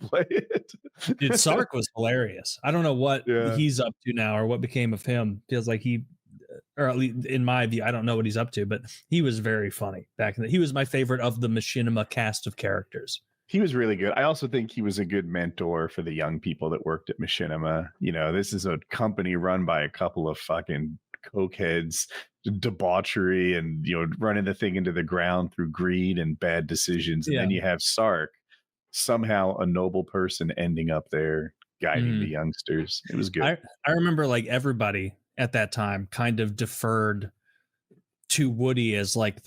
play it. Dude, Sark was hilarious. I don't know what Yeah. he's up to now or what became of him. Feels like he, or at least in my view, I don't know what he's up to, but he was very funny back in the. He was my favorite of the Machinima cast of characters. He was really good. I also think he was a good mentor for the young people that worked at Machinima. You know, this is a company run by a couple of fucking cokeheads, debauchery, and, you know, running the thing into the ground through greed and bad decisions. And then you have Sark, somehow a noble person, ending up there guiding the youngsters. It was good. I remember like everybody at that time kind of deferred to Woody as like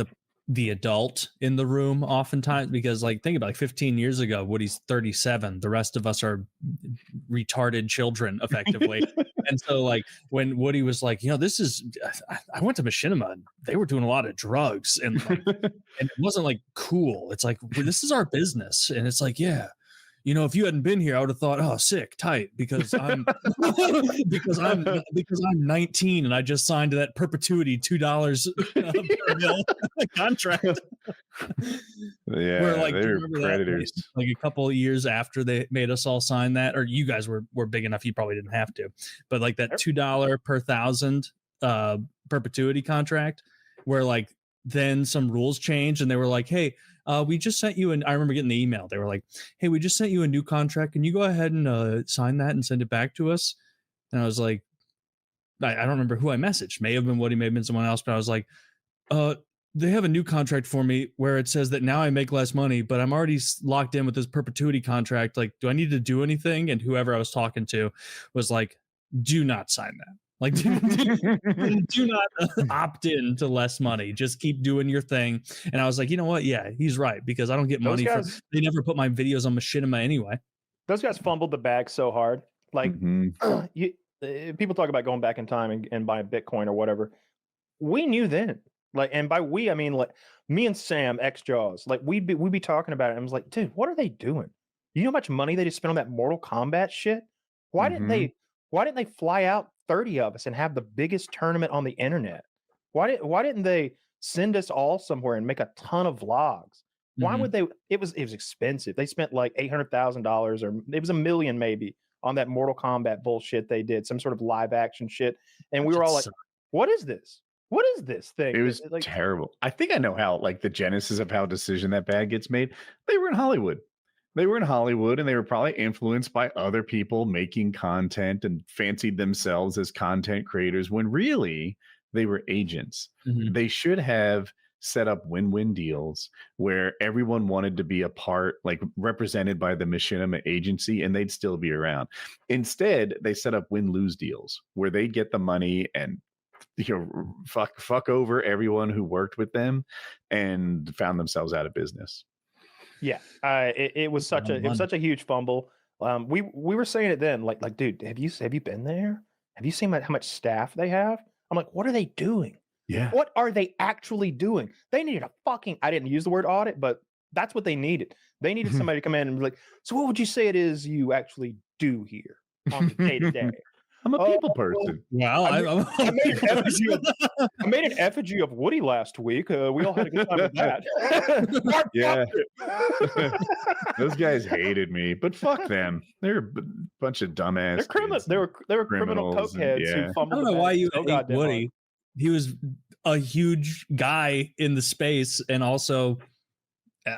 the adult in the room oftentimes, because like think about like 15 years ago, Woody's 37. The rest of us are retarded children effectively. And so like when Woody was like, you know, this is, I went to Machinima and they were doing a lot of drugs and like, and it wasn't like cool. It's like, well, this is our business. And it's like, yeah, you know, if you hadn't been here, I would have thought, oh, sick, tight, because I'm because I'm 19 and I just signed that perpetuity $2 per mil contract. Yeah, where, like, they're predators. Like a couple of years after they made us all sign that, or you guys were big enough, you probably didn't have to, but like that $2 per 1,000 perpetuity contract, where like then some rules changed and they were like, hey, we just sent you I remember getting the email. They were like, hey, we just sent you a new contract. Can you go ahead and sign that and send it back to us? And I was like, I don't remember who I messaged. May have been Woody, may have been someone else, but I was like, they have a new contract for me where it says that now I make less money, but I'm already locked in with this perpetuity contract. Like, do I need to do anything? And whoever I was talking to was like, do not sign that. Like, do not opt in to less money. Just keep doing your thing. And I was like, you know what? Yeah, he's right, because I don't get money for. They never put my videos on Machinima anyway. Those guys fumbled the bag so hard. Like, people talk about going back in time and buying Bitcoin or whatever. We knew then. Like, and by we, I mean like me and Sam, ex-Jaws. Like we'd be talking about it. And I was like, dude, what are they doing? You know how much money they just spent on that Mortal Kombat shit? Why didn't they fly out 30 of us and have the biggest tournament on the internet? Why didn't they send us all somewhere and make a ton of vlogs? Why would they? It was expensive. They spent like $800,000 or it was $1 million maybe on that Mortal Kombat bullshit they did, some sort of live action shit. And we were all like, what is this? What is this thing? It was like terrible. I think I know how, like, the genesis of how Decision That Bad gets made. They were in Hollywood. They were in Hollywood, and they were probably influenced by other people making content and fancied themselves as content creators when really they were agents. They should have set up win-win deals where everyone wanted to be a part, like represented by the Machinima agency, and they'd still be around. Instead, they set up win-lose deals where they get the money and, you know, fuck over everyone who worked with them and found themselves out of business. Yeah, it was such a huge fumble. We were saying it then, like, dude, have you been there? Have you seen how much staff they have? I'm like, what are they doing? Yeah, what are they actually doing? They needed I didn't use the word audit, but that's what they needed. They needed somebody to come in and be like, so what would you say it is you actually do here on the day to day? I'm a people person. Well, I made an effigy of Woody last week. We all had a good time with that. Yeah. Those guys hated me, but fuck them. They're a bunch of dumbass. They're criminals. They were criminal cokeheads who fumbled. I don't know why you hate Woody. He was a huge guy in the space, and also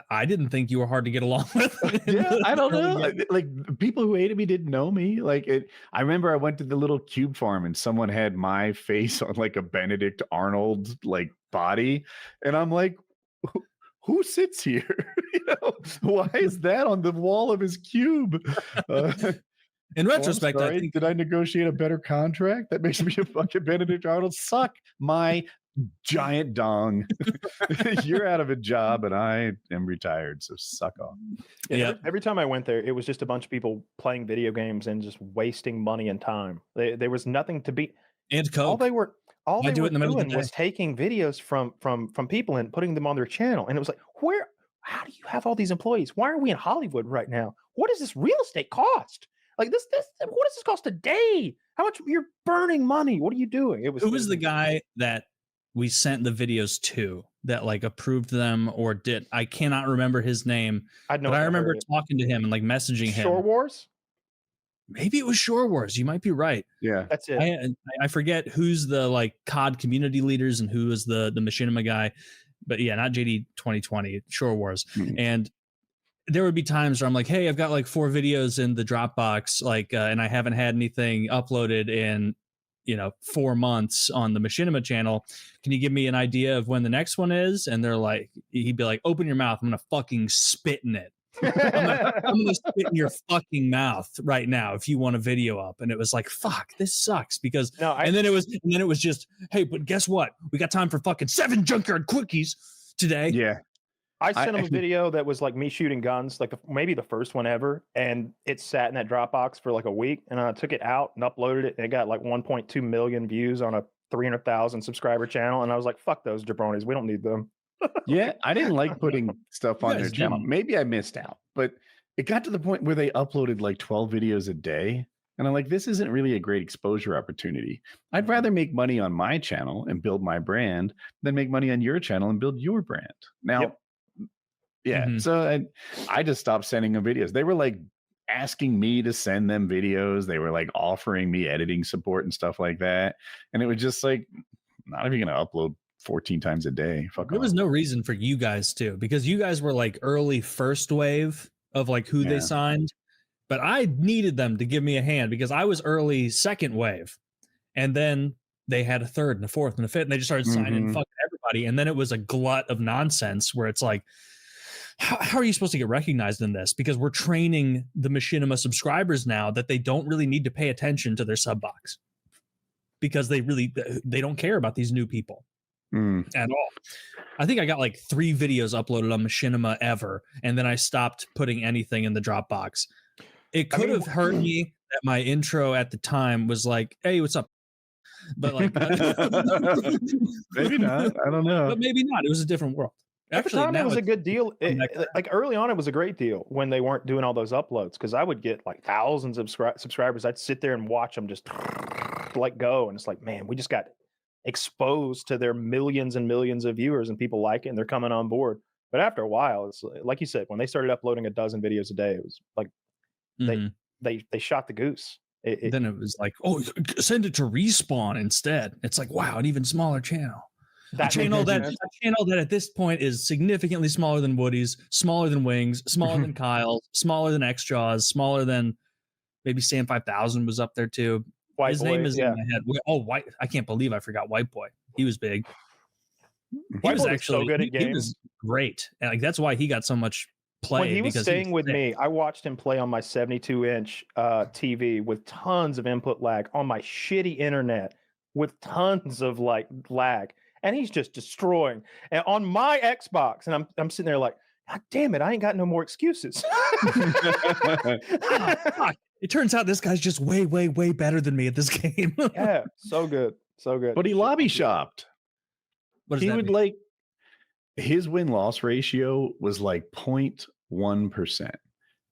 I didn't think you were hard to get along with. Yeah, I don't know. Like people who hated me didn't know me. Like I remember I went to the little cube farm and someone had my face on like a Benedict Arnold like body, and I'm like, who sits here? You know, why is that on the wall of his cube? In retrospect, I think, did I negotiate a better contract that makes me a fucking Benedict Arnold? Suck my giant dong. You're out of a job and I am retired, so suck off. Yeah. Every time I went there, it was just a bunch of people playing video games and just wasting money and time. There was nothing to be. And coke. All they were doing was taking videos from people and putting them on their channel. And it was like, how do you have all these employees? Why are we in Hollywood right now? What does this real estate cost? Like this, what does this cost a day? How much? You're burning money. What are you doing? Who was the guy that we sent the videos to that like approved them or did. I cannot remember his name, but I remember talking to him and like messaging him. Shore Wars? Maybe it was Shore Wars. You might be right. Yeah, that's it. I forget who's the like COD community leaders and who is the Machinima guy, but yeah, not JD 2020, Shore Wars. And there would be times where I'm like, hey, I've got like 4 videos in the Dropbox, like, and I haven't had anything uploaded in, 4 months on the Machinima channel. Can you give me an idea of when the next one is? And they're like, he'd be like, open your mouth. I'm going to fucking spit in it. I'm gonna spit in your fucking mouth right now if you want a video up. And it was like, fuck, this sucks because and then it was just, hey, but guess what? We got time for fucking 7 junkyard quickies today. Yeah. I sent him a video that was like me shooting guns, like maybe the first one ever, and it sat in that Dropbox for like a week, and I took it out and uploaded it, and it got like 1.2 million views on a 300,000 subscriber channel, and I was like, fuck those jabronis, we don't need them. Yeah, I didn't like putting stuff on their channel. Maybe I missed out, but it got to the point where they uploaded like 12 videos a day. And I'm like, this isn't really a great exposure opportunity. I'd rather make money on my channel and build my brand than make money on your channel and build your brand. Now, so I just stopped sending them videos. They were like asking me to send them videos. They were like offering me editing support and stuff like that. And it was just like, not even going to upload 14 times a day. There was no reason for you guys to, because you guys were like early first wave of like who they signed, but I needed them to give me a hand because I was early second wave, and then they had a third and a fourth and a fifth, and they just started signing fucking everybody, and then it was a glut of nonsense where it's like, how are you supposed to get recognized in this? Because we're training the Machinima subscribers now that they don't really need to pay attention to their sub box because they don't care about these new people. At all. I think I got like 3 videos uploaded on Machinima ever, and then I stopped putting anything in the Dropbox. It could have hurt me that my intro at the time was like, "Hey, what's up?" But like, maybe not. I don't know. But maybe not. It was a different world. Actually, at the time, it was a good deal. Like early on, it was a great deal when they weren't doing all those uploads because I would get like thousands of subscribers. I'd sit there and watch them just like go, and it's like, man, we just got exposed to their millions and millions of viewers, and people like it, and they're coming on board. But after a while, it's like you said, when they started uploading a dozen videos a day, it was like they shot the goose. Then it was like, oh, send it to Respawn instead. It's like, wow, an even smaller channel. A channel that at this point is significantly smaller than Woody's, smaller than Wings, smaller than Kyle's, smaller than X-Jaws, smaller than maybe Sam 5000 was up there too. His name is in my head. Oh, White! I can't believe I forgot White Boy. He was big. He was actually so good at games. He was great, and like that's why he got so much play. When he was staying with me, I watched him play on my 72-inch TV with tons of input lag on my shitty internet with tons of like lag, and he's just destroying. And on my Xbox, and I'm sitting there like, God damn it, I ain't got no more excuses. It turns out this guy's just way, way, way better than me at this game. Yeah, so good. So good. But he lobby shopped. He would mean? Like his win-loss ratio was like 0.1%.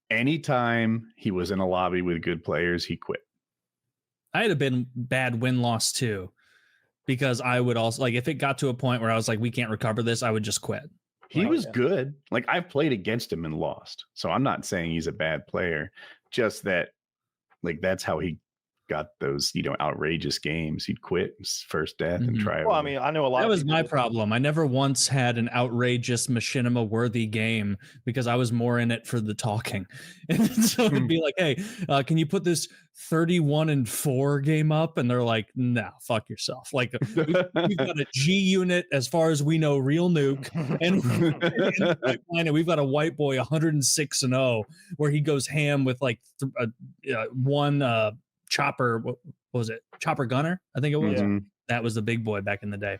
Anytime he was in a lobby with good players, he quit. I had been bad win-loss too, because I would also like if it got to a point where I was like, we can't recover this, I would just quit. He was good. Like I've played against him and lost. So I'm not saying he's a bad player, just that like that's how he got those, outrageous games. He'd quit first death and try. Well, I mean, I know a lot. That was my problem. I never once had an outrageous Machinima worthy game because I was more in it for the talking. And so it'd be like, hey, can you put this 31-4 game up? And they're like, nah, fuck yourself. Like we've got a G unit, as far as we know, real nuke, and we've got a White Boy 106-0 where he goes ham with like one chopper. What was it? Chopper gunner, I think it was. That was the big boy back in the day.